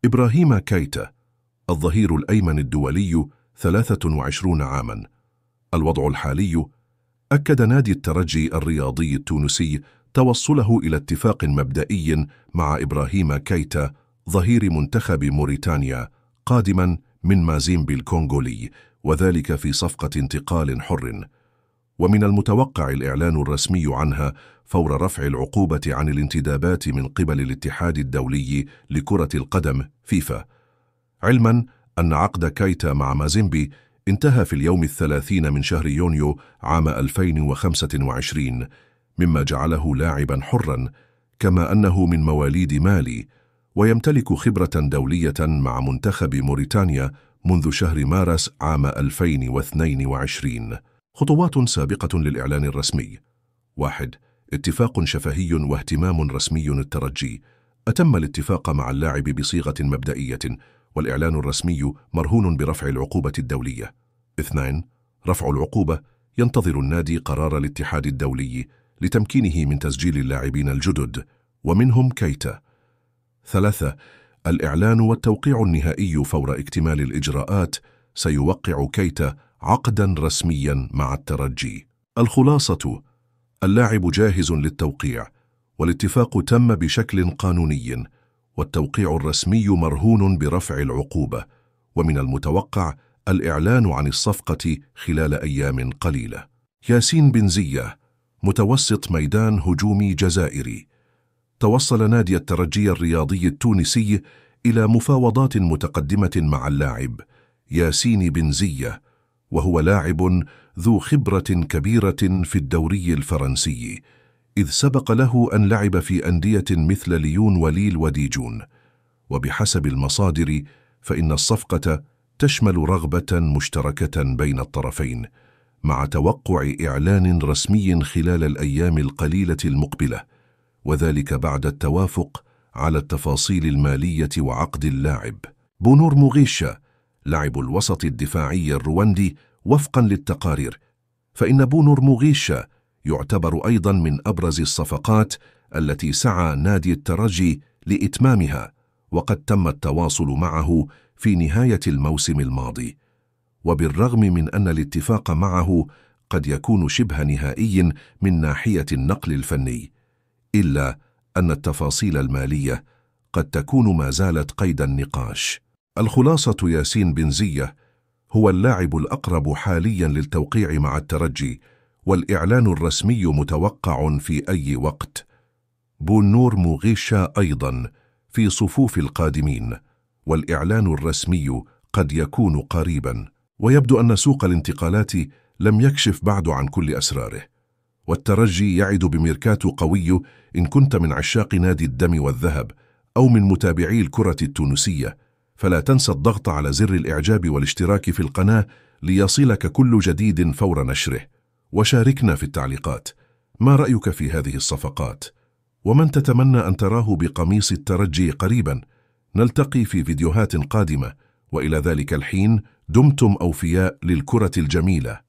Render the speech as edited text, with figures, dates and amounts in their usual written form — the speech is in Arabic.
إبراهيم كيتا، الظهير الأيمن الدولي، 23 عاما. الوضع الحالي: أكد نادي الترجي الرياضي التونسي توصله إلى اتفاق مبدئي مع إبراهيم كيتا ظهير منتخب موريتانيا قادما من مازيمبي الكونغولي، وذلك في صفقة انتقال حر، ومن المتوقع الإعلان الرسمي عنها فور رفع العقوبة عن الانتدابات من قبل الاتحاد الدولي لكرة القدم فيفا، علما أن عقد كيتا مع مازيمبي انتهى في اليوم 30 من شهر يونيو عام 2025، مما جعله لاعبا حرا، كما أنه من مواليد مالي ويمتلك خبرة دولية مع منتخب موريتانيا منذ شهر مارس عام 2022. خطوات سابقة للإعلان الرسمي: 1. اتفاق شفهي واهتمام رسمي. الترجي أتم الاتفاق مع اللاعب بصيغة مبدئية، والإعلان الرسمي مرهون برفع العقوبة الدولية. 2. رفع العقوبة: ينتظر النادي قرار الاتحاد الدولي لتمكينه من تسجيل اللاعبين الجدد ومنهم كيتا. 3. الإعلان والتوقيع النهائي فور اكتمال الإجراءات. سيوقع كيتا عقدا رسميا مع الترجي. الخلاصة: اللاعب جاهز للتوقيع، والاتفاق تم بشكل قانوني، والتوقيع الرسمي مرهون برفع العقوبة، ومن المتوقع الإعلان عن الصفقة خلال أيام قليلة. ياسين بنزية، متوسط ميدان هجومي جزائري. توصل نادي الترجي الرياضي التونسي إلى مفاوضات متقدمة مع اللاعب ياسين بنزية، وهو لاعب ذو خبرة كبيرة في الدوري الفرنسي، إذ سبق له أن لعب في أندية مثل ليون وليل وديجون. وبحسب المصادر فإن الصفقة تشمل رغبة مشتركة بين الطرفين، مع توقع إعلان رسمي خلال الأيام القليلة المقبلة، وذلك بعد التوافق على التفاصيل المالية وعقد اللاعب. بونور موغيشا، لاعب الوسط الدفاعي الرواندي. وفقا للتقارير فإن بونور موغيشا يعتبر أيضا من أبرز الصفقات التي سعى نادي الترجي لإتمامها، وقد تم التواصل معه في نهاية الموسم الماضي. وبالرغم من أن الاتفاق معه قد يكون شبه نهائي من ناحية النقل الفني، إلا أن التفاصيل المالية قد تكون ما زالت قيد النقاش. الخلاصة: ياسين بنزية هو اللاعب الأقرب حاليا للتوقيع مع الترجي، والإعلان الرسمي متوقع في أي وقت. بونور موغيشا أيضا في صفوف القادمين، والإعلان الرسمي قد يكون قريبا. ويبدو أن سوق الانتقالات لم يكشف بعد عن كل أسراره، والترجي يعد بميركاتو قوي إن كنت من عشاق نادي الدم والذهب أو من متابعي الكرة التونسية. فلا تنسى الضغط على زر الإعجاب والاشتراك في القناة ليصلك كل جديد فور نشره، وشاركنا في التعليقات ما رأيك في هذه الصفقات، ومن تتمنى أن تراه بقميص الترجي قريبا. نلتقي في فيديوهات قادمة، وإلى ذلك الحين دمتم أوفياء للكرة الجميلة.